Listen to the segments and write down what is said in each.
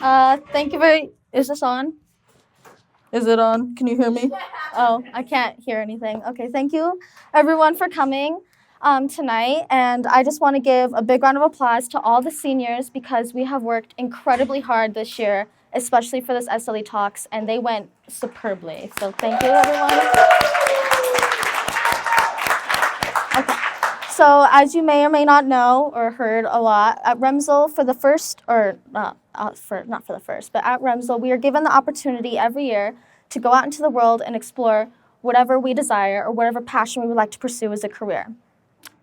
Thank you very. Is this on? Is it on? Can you hear me? Oh, I can't hear anything. Okay, thank you everyone for coming tonight. And I just want to give a big round of applause to all the seniors because we have worked incredibly hard this year, especially for this SLE Talks, and they went superbly. So thank you, everyone. Okay. So, as you may or may not know or heard a lot, at Remsel for the first, or not for the first, but at Remsel, we are given the opportunity every year to go out into the world and explore whatever we desire or whatever passion we would like to pursue as a career.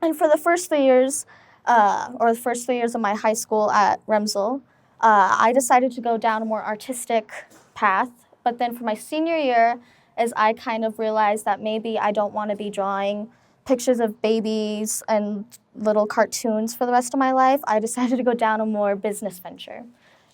And for the first 3 years, or the first 3 years of my high school at Remsel, I decided to go down a more artistic path. But then for my senior year, as I kind of realized that maybe I don't want to be drawing pictures of babies and little cartoons for the rest of my life, I decided to go down a more business venture.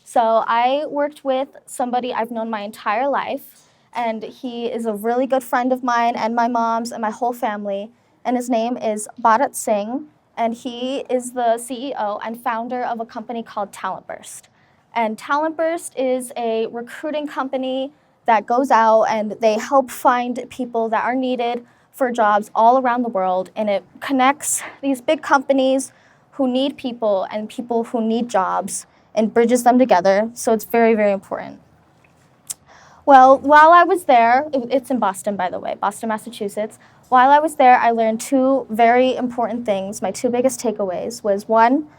So I worked with somebody I've known my entire life, and he is a really good friend of mine and my mom's and my whole family, and his name is Bharat Singh, and he is the CEO and founder of a company called Talent Burst. And Talent Burst is a recruiting company that goes out and they help find people that are needed for jobs all around the world, and it connects these big companies who need people and people who need jobs and bridges them together, so it's very, very important. Well, while I was there, it's in Boston, by the way, Boston, Massachusetts. While I was there, I learned two very important things. My two biggest takeaways was one,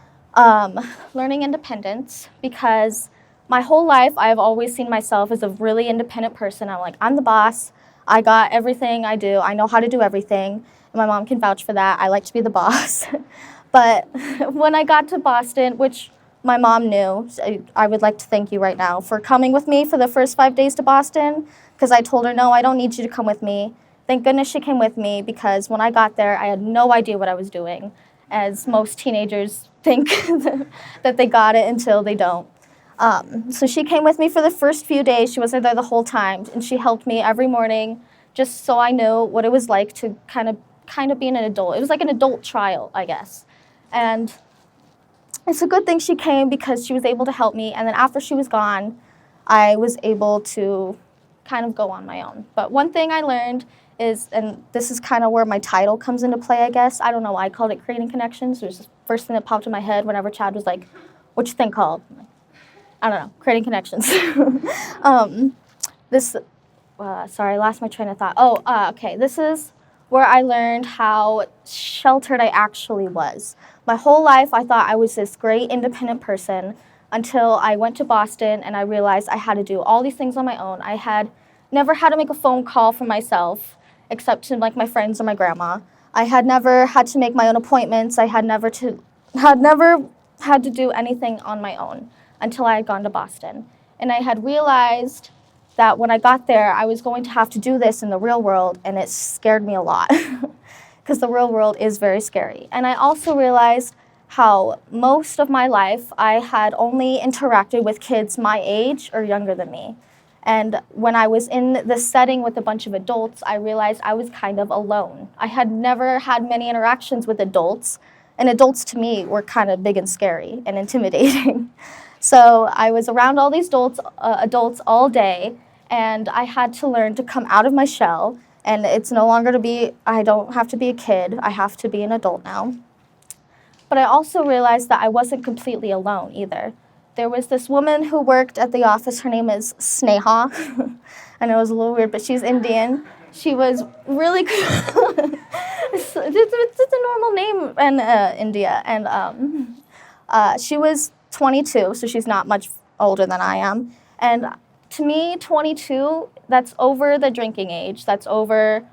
learning independence, because my whole life I've always seen myself as a really independent person. I'm like, I'm the boss. I got everything I do. I know how to do everything. And my mom can vouch for that. I like to be the boss. But when I got to Boston, which my mom knew, I would like to thank you right now for coming with me for the first 5 days to Boston, because I told her, no, I don't need you to come with me. Thank goodness she came with me, because when I got there, I had no idea what I was doing, as most teenagers think that they got it until they don't. So she came with me for the first few days. She wasn't there the whole time, and she helped me every morning just so I knew what it was like to kind of be an adult. It was like an adult trial, I guess. And it's a good thing she came because she was able to help me, and then after she was gone, I was able to kind of go on my own. But one thing I learned is, and this is kind of where my title comes into play, I guess. I don't know why I called it Creating Connections. It was the first thing that popped in my head whenever Chad was like, what's your thing called? I don't know, Creating Connections. Sorry, I lost my train of thought. Okay, this is where I learned how sheltered I actually was. My whole life, I thought I was this great independent person until I went to Boston and I realized I had to do all these things on my own. I had never had to make a phone call for myself, except to like my friends or my grandma. I had never had to make my own appointments. I had never had to do anything on my own until I had gone to Boston. And I had realized that when I got there, I was going to have to do this in the real world, and it scared me a lot, because the real world is very scary. And I also realized how most of my life I had only interacted with kids my age or younger than me. And when I was in this setting with a bunch of adults, I realized I was kind of alone. I had never had many interactions with adults, and adults to me were kind of big and scary and intimidating. So I was around all these adults all day, and I had to learn to come out of my shell. And it's no longer I don't have to be a kid, I have to be an adult now. But I also realized that I wasn't completely alone either. There was this woman who worked at the office, her name is Sneha. I know it was a little weird, but she's Indian. She was really good. It's a normal name in India. And she was 22, so she's not much older than I am. And to me, 22, that's over the drinking age. That's over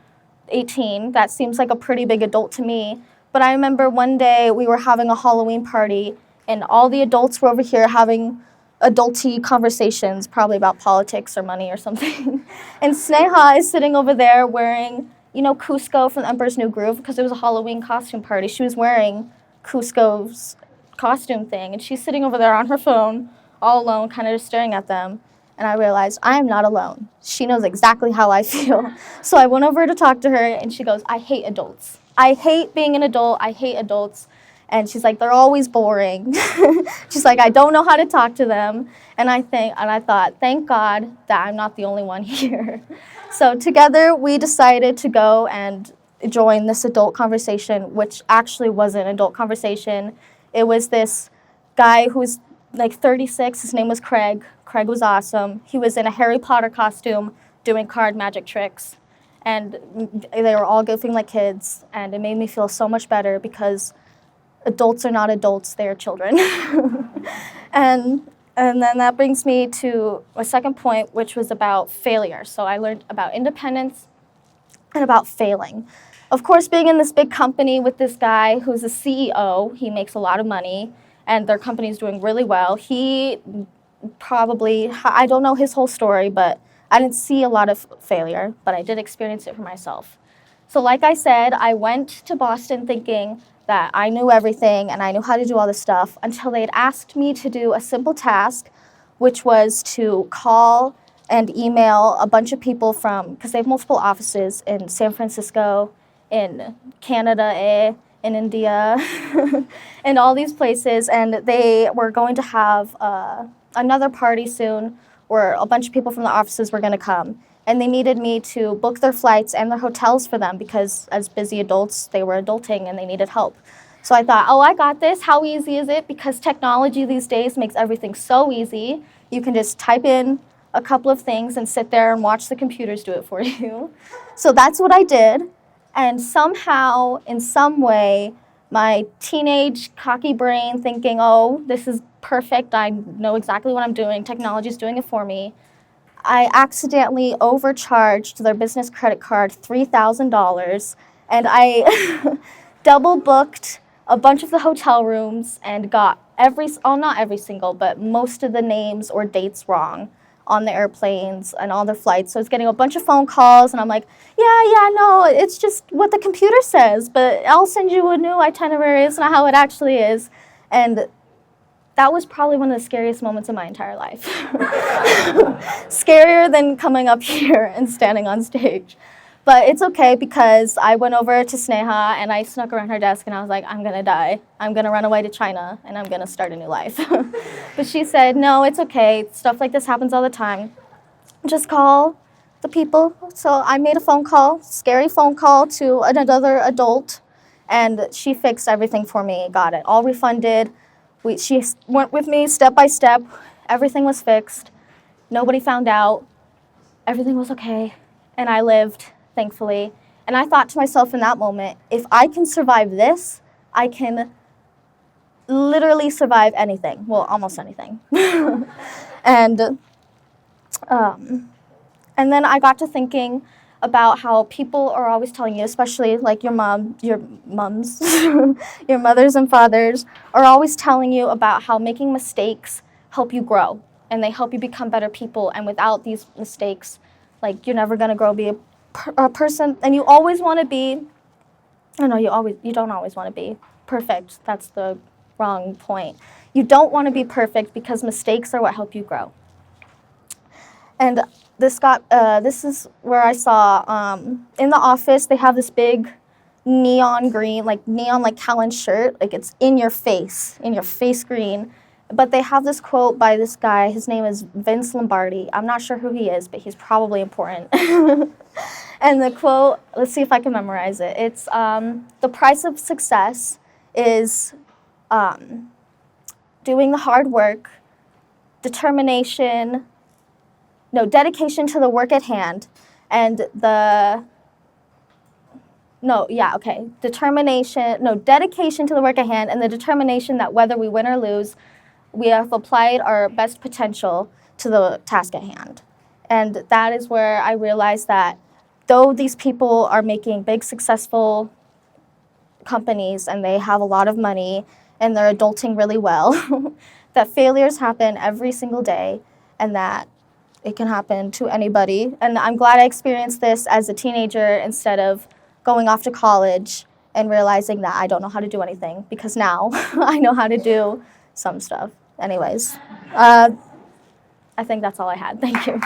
18. That seems like a pretty big adult to me. But I remember one day we were having a Halloween party, and all the adults were over here having adulty conversations, probably about politics or money or something. And Sneha is sitting over there wearing, Cusco from the Emperor's New Groove, because it was a Halloween costume party. She was wearing Cusco's costume thing, and she's sitting over there on her phone, all alone, kind of just staring at them. And I realized I am not alone. She knows exactly how I feel. So I went over to talk to her, and she goes, I hate adults. I hate being an adult. I hate adults. And she's like, they're always boring. She's like, I don't know how to talk to them. And I thought, thank God that I'm not the only one here. So together we decided to go and join this adult conversation, which actually wasn't an adult conversation. It was this guy who was like 36. His name was Craig. Craig was awesome. He was in a Harry Potter costume doing card magic tricks. And they were all goofing like kids. And it made me feel so much better because adults are not adults, they are children. and then that brings me to my second point, which was about failure. So I learned about independence and about failing. Of course, being in this big company with this guy who's a CEO, he makes a lot of money, and their company is doing really well. He probably, I don't know his whole story, but I didn't see a lot of failure, but I did experience it for myself. So like I said, I went to Boston thinking that I knew everything and I knew how to do all this stuff until they had asked me to do a simple task, which was to call and email a bunch of people from, because they have multiple offices in San Francisco, in Canada, in India, and all these places, and they were going to have another party soon where a bunch of people from the offices were going to come. And they needed me to book their flights and their hotels for them because as busy adults, they were adulting and they needed help. So I thought, oh, I got this. How easy is it? Because technology these days makes everything so easy. You can just type in a couple of things and sit there and watch the computers do it for you. So that's what I did. And somehow, in some way, my teenage cocky brain thinking, oh, this is perfect. I know exactly what I'm doing. Technology's doing it for me. I accidentally overcharged their business credit card $3,000, and I double booked a bunch of the hotel rooms and got not every single, but most of the names or dates wrong on the airplanes and all their flights. So I was getting a bunch of phone calls, and I'm like, yeah, no, it's just what the computer says, but I'll send you a new itinerary. It's not how it actually is. And that was probably one of the scariest moments of my entire life. Scarier than coming up here and standing on stage. But it's okay because I went over to Sneha and I snuck around her desk and I was like, I'm gonna die. I'm gonna run away to China and I'm gonna start a new life. But she said, no, it's okay. Stuff like this happens all the time. Just call the people. So I made a phone call, scary phone call to another adult, and she fixed everything for me, got it all refunded. She went with me step by step. Everything was fixed. Nobody found out. Everything was okay. And I lived, thankfully. And I thought to myself in that moment, if I can survive this, I can literally survive anything. Well, almost anything. And then I got to thinking about how people are always telling you, especially like your moms, your mothers and fathers are always telling you about how making mistakes help you grow and they help you become better people. And without these mistakes, like you're never gonna grow, be a person. And you always want to be. You don't always want to be perfect. That's the wrong point. You don't want to be perfect because mistakes are what help you grow. And this is where I saw, in the office, they have this big neon green, like Callan shirt, like it's in your face green. But they have this quote by this guy, his name is Vince Lombardi. I'm not sure who he is, but he's probably important. And the quote, let's see if I can memorize it. It's, the price of success is doing the hard work, dedication to the work at hand, and dedication to the work at hand, and the determination that whether we win or lose, we have applied our best potential to the task at hand. And that is where I realized that though these people are making big, successful companies and they have a lot of money and they're adulting really well, that failures happen every single day and that it can happen to anybody. And I'm glad I experienced this as a teenager instead of going off to college and realizing that I don't know how to do anything, because now I know how to do some stuff. Anyways, I think that's all I had. Thank you.